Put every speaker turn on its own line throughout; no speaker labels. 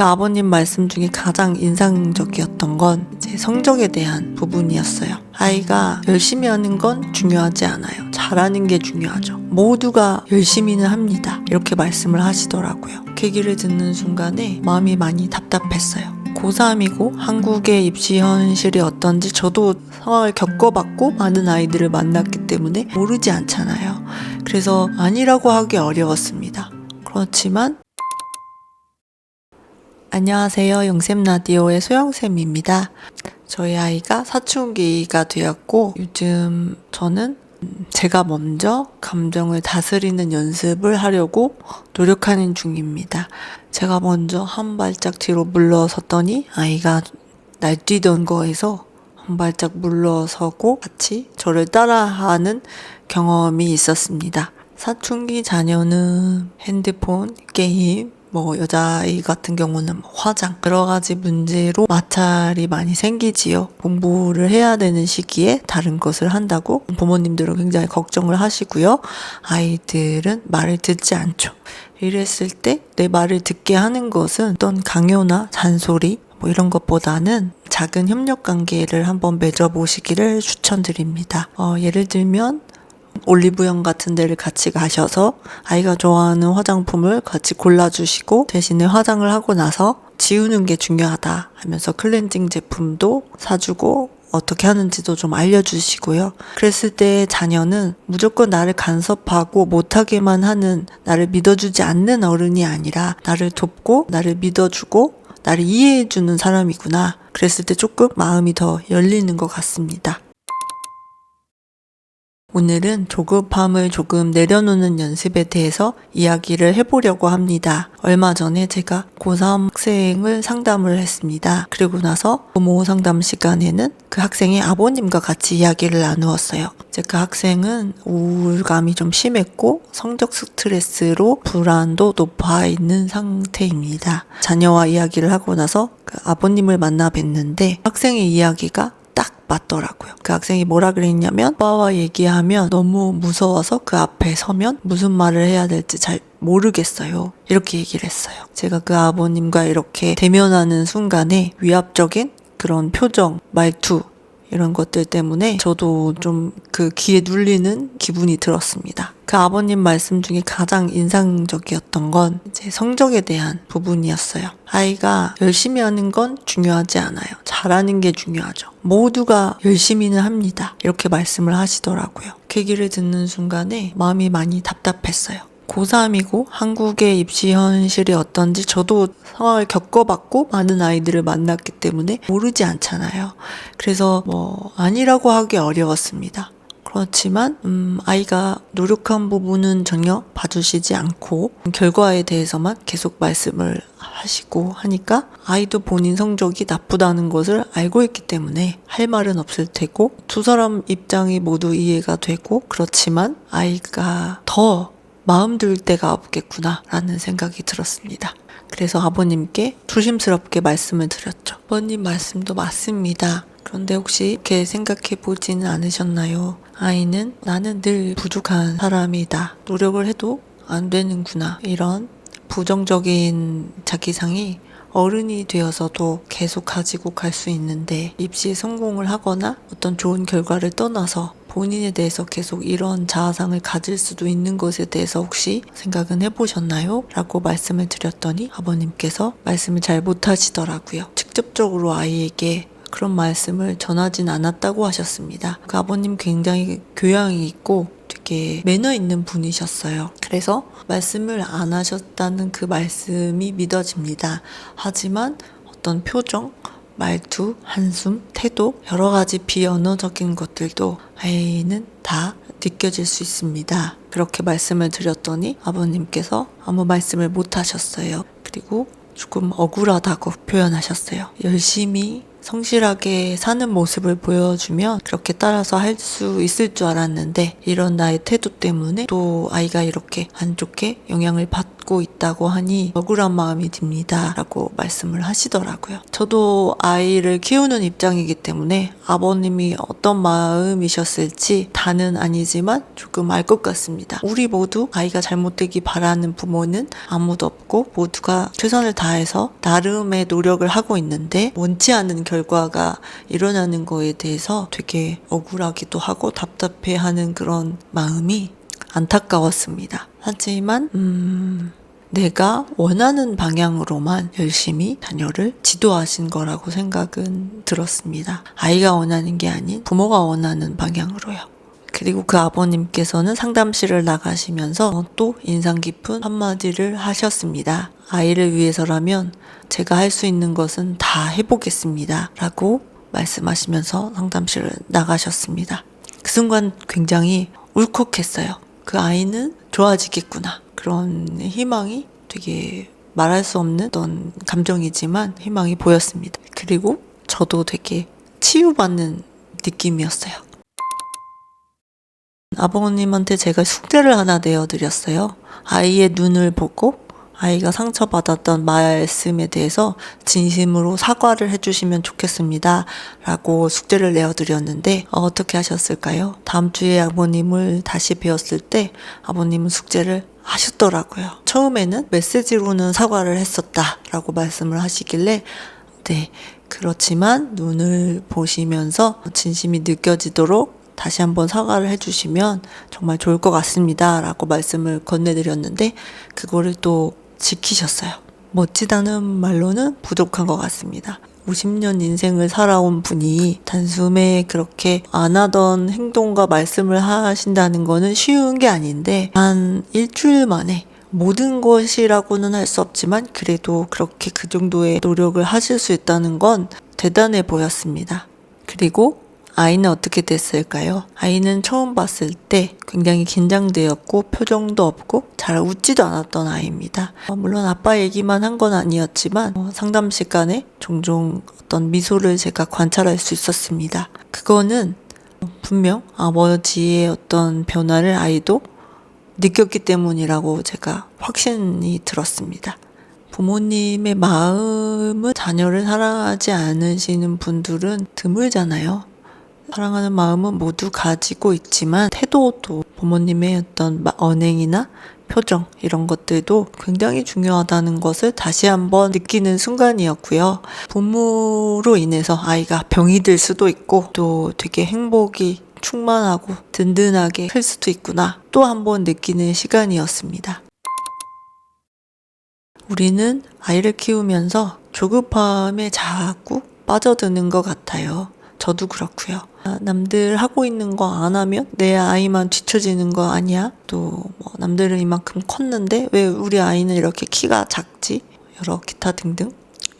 그 아버님 말씀 중에 가장 인상적이었던 건 제 성적에 대한 부분이었어요. 아이가 열심히 하는 건 중요하지 않아요. 잘하는 게 중요하죠. 모두가 열심히는 합니다. 이렇게 말씀을 하시더라고요. 그 얘기를 듣는 순간에 마음이 많이 답답했어요. 고3이고 한국의 입시 현실이 어떤지 저도 상황을 겪어봤고 많은 아이들을 만났기 때문에 모르지 않잖아요. 그래서 아니라고 하기 어려웠습니다. 그렇지만 안녕하세요. 영쌤라디오의 소영쌤입니다. 저희 아이가 사춘기가 되었고 요즘 저는 제가 먼저 감정을 다스리는 연습을 하려고 노력하는 중입니다. 제가 먼저 한 발짝 뒤로 물러섰더니 아이가 날뛰던 거에서 한 발짝 물러서고 같이 저를 따라하는 경험이 있었습니다. 사춘기 자녀는 핸드폰, 게임, 여자아이 같은 경우는 화장, 여러 가지 문제로 마찰이 많이 생기지요. 공부를 해야 되는 시기에 다른 것을 한다고 부모님들은 굉장히 걱정을 하시고요. 아이들은 말을 듣지 않죠. 이랬을 때 내 말을 듣게 하는 것은 어떤 강요나 잔소리 이런 것보다는 작은 협력 관계를 한번 맺어보시기를 추천드립니다. 예를 들면 올리브영 같은 데를 같이 가셔서 아이가 좋아하는 화장품을 같이 골라주시고 대신에 화장을 하고 나서 지우는 게 중요하다 하면서 클렌징 제품도 사주고 어떻게 하는지도 좀 알려주시고요. 그랬을 때 자녀는 무조건 나를 간섭하고 못하게만 하는, 나를 믿어주지 않는 어른이 아니라 나를 돕고 나를 믿어주고 나를 이해해주는 사람이구나. 그랬을 때 조금 마음이 더 열리는 것 같습니다. 오늘은 조급함을 조금 내려놓는 연습에 대해서 이야기를 해보려고 합니다. 얼마 전에 제가 고3 학생을 상담을 했습니다. 그리고 나서 부모 상담 시간에는 그 학생의 아버님과 같이 이야기를 나누었어요. 그 학생은 우울감이 좀 심했고 성적 스트레스로 불안도 높아 있는 상태입니다. 자녀와 이야기를 하고 나서 그 아버님을 만나 뵀는데 학생의 이야기가 딱 맞더라고요. 그 학생이 뭐라 그랬냐면 오빠와 얘기하면 너무 무서워서 그 앞에 서면 무슨 말을 해야 될지 잘 모르겠어요. 이렇게 얘기를 했어요. 제가 그 아버님과 이렇게 대면하는 순간에 위압적인 그런 표정, 말투 이런 것들 때문에 저도 좀 그 귀에 눌리는 기분이 들었습니다. 그 아버님 말씀 중에 가장 인상적이었던 건 제 성적에 대한 부분이었어요. 아이가 열심히 하는 건 중요하지 않아요. 잘하는 게 중요하죠. 모두가 열심히는 합니다. 이렇게 말씀을 하시더라고요. 그 얘기를 듣는 순간에 마음이 많이 답답했어요. 고3이고 한국의 입시 현실이 어떤지 저도 상황을 겪어봤고 많은 아이들을 만났기 때문에 모르지 않잖아요. 그래서 아니라고 하기 어려웠습니다. 그렇지만 아이가 노력한 부분은 전혀 봐주시지 않고 결과에 대해서만 계속 말씀을 하시고 하니까 아이도 본인 성적이 나쁘다는 것을 알고 있기 때문에 할 말은 없을 테고 두 사람 입장이 모두 이해가 되고 그렇지만 아이가 더 마음 둘 데가 없겠구나 라는 생각이 들었습니다. 그래서 아버님께 조심스럽게 말씀을 드렸죠. 아버님 말씀도 맞습니다. 그런데 혹시 이렇게 생각해 보지는 않으셨나요? 아이는 나는 늘 부족한 사람이다. 노력을 해도 안 되는구나. 이런 부정적인 자기상이 어른이 되어서도 계속 가지고 갈 수 있는데 입시에 성공을 하거나 어떤 좋은 결과를 떠나서 본인에 대해서 계속 이런 자아상을 가질 수도 있는 것에 대해서 혹시 생각은 해보셨나요? 라고 말씀을 드렸더니 아버님께서 말씀을 잘 못하시더라고요. 직접적으로 아이에게 그런 말씀을 전하진 않았다고 하셨습니다. 그 아버님 굉장히 교양이 있고 되게 매너 있는 분이셨어요. 그래서 말씀을 안 하셨다는 그 말씀이 믿어집니다. 하지만 어떤 표정, 말투, 한숨, 태도, 여러 가지 비언어적인 것들도 아이는 다 느껴질 수 있습니다. 그렇게 말씀을 드렸더니 아버님께서 아무 말씀을 못 하셨어요. 그리고 조금 억울하다고 표현하셨어요. 열심히 성실하게 사는 모습을 보여주면 그렇게 따라서 할 수 있을 줄 알았는데 이런 나의 태도 때문에 또 아이가 이렇게 안 좋게 영향을 받고 갖고 있다고 하니 억울한 마음이 듭니다 라고 말씀을 하시더라고요. 저도 아이를 키우는 입장이기 때문에 아버님이 어떤 마음이셨을지 다는 아니지만 조금 알 것 같습니다. 우리 모두 아이가 잘못되기 바라는 부모는 아무도 없고 모두가 최선을 다해서 나름의 노력을 하고 있는데 원치 않는 결과가 일어나는 거에 대해서 되게 억울하기도 하고 답답해하는 그런 마음이 안타까웠습니다. 하지만 내가 원하는 방향으로만 열심히 자녀를 지도하신 거라고 생각은 들었습니다. 아이가 원하는 게 아닌 부모가 원하는 방향으로요. 그리고 그 아버님께서는 상담실을 나가시면서 또 인상 깊은 한마디를 하셨습니다. 아이를 위해서라면 제가 할 수 있는 것은 다 해보겠습니다 라고 말씀하시면서 상담실을 나가셨습니다. 그 순간 굉장히 울컥했어요. 그 아이는 좋아지겠구나. 그런 희망이 되게 말할 수 없는 어떤 감정이지만 희망이 보였습니다. 그리고 저도 되게 치유받는 느낌이었어요. 아버님한테 제가 숙제를 하나 내어드렸어요. 아이의 눈을 보고 아이가 상처받았던 말씀에 대해서 진심으로 사과를 해주시면 좋겠습니다 라고 숙제를 내어드렸는데 어떻게 하셨을까요? 다음 주에 아버님을 다시 뵈었을 때 아버님은 숙제를 하셨더라고요. 처음에는 메시지로는 사과를 했었다 라고 말씀을 하시길래 네, 그렇지만 눈을 보시면서 진심이 느껴지도록 다시 한번 사과를 해주시면 정말 좋을 것 같습니다 라고 말씀을 건네드렸는데 그거를 또 지키셨어요. 멋지다는 말로는 부족한 것 같습니다. 50년 인생을 살아온 분이 단숨에 그렇게 안 하던 행동과 말씀을 하신다는 거는 쉬운 게 아닌데 한 일주일 만에 모든 것이라고는 할 수 없지만 그래도 그렇게 그 정도의 노력을 하실 수 있다는 건 대단해 보였습니다. 그리고 아이는 어떻게 됐을까요? 아이는 처음 봤을 때 굉장히 긴장되었고 표정도 없고 잘 웃지도 않았던 아이입니다. 물론 아빠 얘기만 한 건 아니었지만 상담 시간에 종종 어떤 미소를 제가 관찰할 수 있었습니다. 그거는 분명 아버지의 어떤 변화를 아이도 느꼈기 때문이라고 제가 확신이 들었습니다. 부모님의 마음은 자녀를 사랑하지 않으시는 분들은 드물잖아요. 사랑하는 마음은 모두 가지고 있지만 태도도 부모님의 어떤 언행이나 표정 이런 것들도 굉장히 중요하다는 것을 다시 한번 느끼는 순간이었고요. 부모로 인해서 아이가 병이 들 수도 있고 또 되게 행복이 충만하고 든든하게 클 수도 있구나 또 한번 느끼는 시간이었습니다. 우리는 아이를 키우면서 조급함에 자꾸 빠져드는 것 같아요. 저도 그렇고요. 남들 하고 있는 거 안 하면 내 아이만 뒤처지는 거 아니야? 또 뭐 남들은 이만큼 컸는데 왜 우리 아이는 이렇게 키가 작지? 여러 기타 등등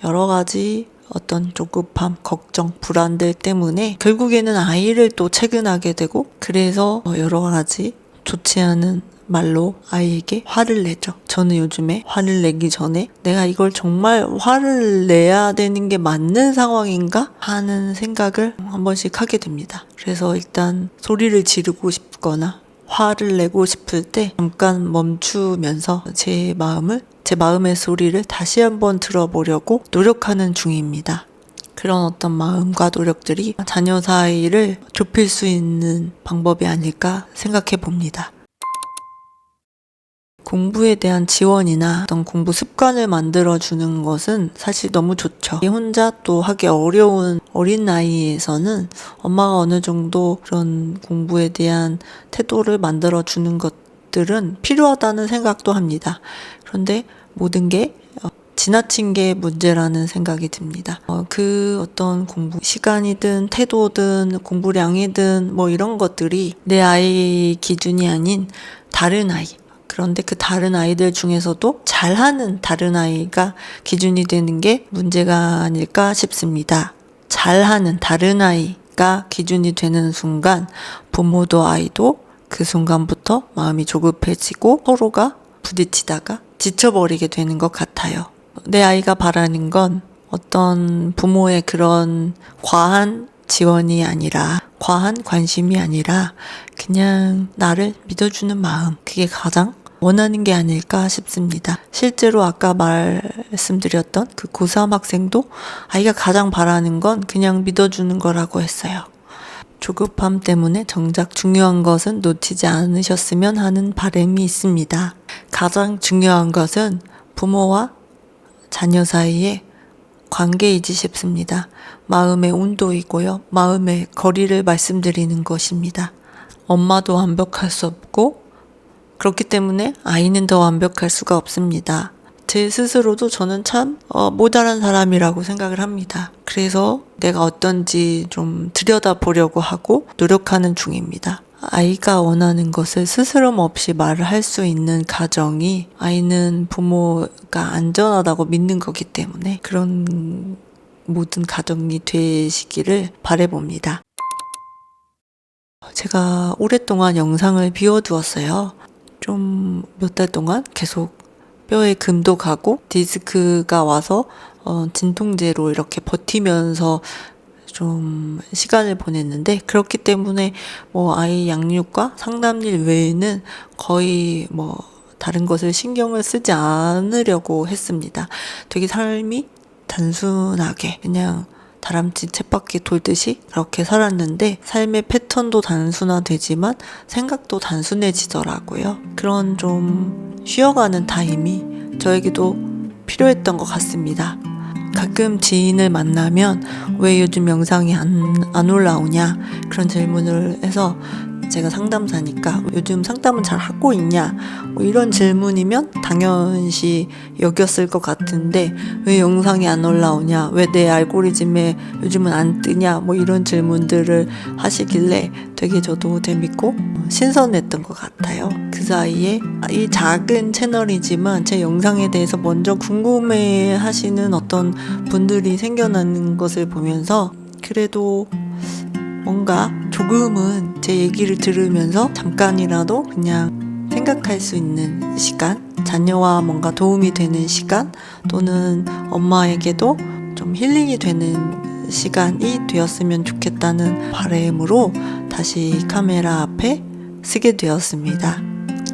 여러 가지 어떤 조급함, 걱정, 불안들 때문에 결국에는 아이를 또 채근하게 되고 그래서 여러 가지 좋지 않은 말로 아이에게 화를 내죠. 저는 요즘에 화를 내기 전에 내가 이걸 정말 화를 내야 되는 게 맞는 상황인가 하는 생각을 한 번씩 하게 됩니다. 그래서 일단 소리를 지르고 싶거나 화를 내고 싶을 때 잠깐 멈추면서 제 마음의 소리를 다시 한번 들어보려고 노력하는 중입니다. 그런 어떤 마음과 노력들이 자녀 사이를 좁힐 수 있는 방법이 아닐까 생각해 봅니다. 공부에 대한 지원이나 어떤 공부 습관을 만들어주는 것은 사실 너무 좋죠. 혼자 또 하기 어려운 어린 나이에서는 엄마가 어느 정도 그런 공부에 대한 태도를 만들어주는 것들은 필요하다는 생각도 합니다. 그런데 모든 게 지나친 게 문제라는 생각이 듭니다. 그 어떤 공부 시간이든 태도든 공부량이든 뭐 이런 것들이 내 아이 기준이 아닌 다른 아이 그런데 그 다른 아이들 중에서도 잘하는 다른 아이가 기준이 되는 게 문제가 아닐까 싶습니다. 잘하는 다른 아이가 기준이 되는 순간 부모도 아이도 그 순간부터 마음이 조급해지고 서로가 부딪히다가 지쳐버리게 되는 것 같아요. 내 아이가 바라는 건 어떤 부모의 그런 과한 지원이 아니라 과한 관심이 아니라 그냥 나를 믿어주는 마음 그게 가장 원하는 게 아닐까 싶습니다. 실제로 아까 말씀드렸던 그 고3 학생도 아이가 가장 바라는 건 그냥 믿어주는 거라고 했어요. 조급함 때문에 정작 중요한 것은 놓치지 않으셨으면 하는 바람이 있습니다. 가장 중요한 것은 부모와 자녀 사이의 관계이지 싶습니다. 마음의 온도이고요. 마음의 거리를 말씀드리는 것입니다. 엄마도 완벽할 수 없고 그렇기 때문에 아이는 더 완벽할 수가 없습니다. 제 스스로도 저는 참 모자란 사람이라고 생각을 합니다. 그래서 내가 어떤지 좀 들여다보려고 하고 노력하는 중입니다. 아이가 원하는 것을 스스럼 없이 말을 할 수 있는 가정이 아이는 부모가 안전하다고 믿는 거기 때문에 그런 모든 가정이 되시기를 바라봅니다. 제가 오랫동안 영상을 비워두었어요. 좀 몇 달 동안 계속 뼈에 금도 가고 디스크가 와서 진통제로 이렇게 버티면서 좀 시간을 보냈는데 그렇기 때문에 뭐 아이 양육과 상담일 외에는 거의 뭐 다른 것을 신경을 쓰지 않으려고 했습니다. 되게 삶이 단순하게 그냥 다람쥐 쳇바퀴 돌듯이 그렇게 살았는데 삶의 패턴도 단순화되지만 생각도 단순해지더라고요. 그런 좀 쉬어가는 타임이 저에게도 필요했던 것 같습니다. 가끔 지인을 만나면 왜 요즘 영상이 안 올라오냐 그런 질문을 해서 제가 상담사니까 요즘 상담은 잘 하고 있냐 뭐 이런 질문이면 당연시 여겼을 것 같은데 왜 영상이 안 올라오냐 왜 내 알고리즘에 요즘은 안 뜨냐 뭐 이런 질문들을 하시길래 되게 저도 재밌고 신선했던 것 같아요. 그 사이에 이 작은 채널이지만 제 영상에 대해서 먼저 궁금해 하시는 어떤 분들이 생겨나는 것을 보면서 그래도 뭔가 조금은 제 얘기를 들으면서 잠깐이라도 그냥 생각할 수 있는 시간, 자녀와 뭔가 도움이 되는 시간, 또는 엄마에게도 좀 힐링이 되는 시간이 되었으면 좋겠다는 바람으로 다시 카메라 앞에 서게 되었습니다.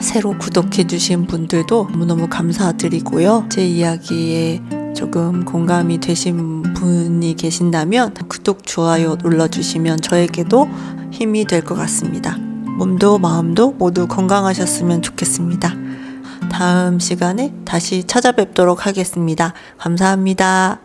새로 구독해주신 분들도 너무너무 감사드리고요. 제 이야기에 조금 공감이 되신 분이 계신다면 구독, 좋아요 눌러주시면 저에게도 힘이 될 것 같습니다. 몸도 마음도 모두 건강하셨으면 좋겠습니다. 다음 시간에 다시 찾아뵙도록 하겠습니다. 감사합니다.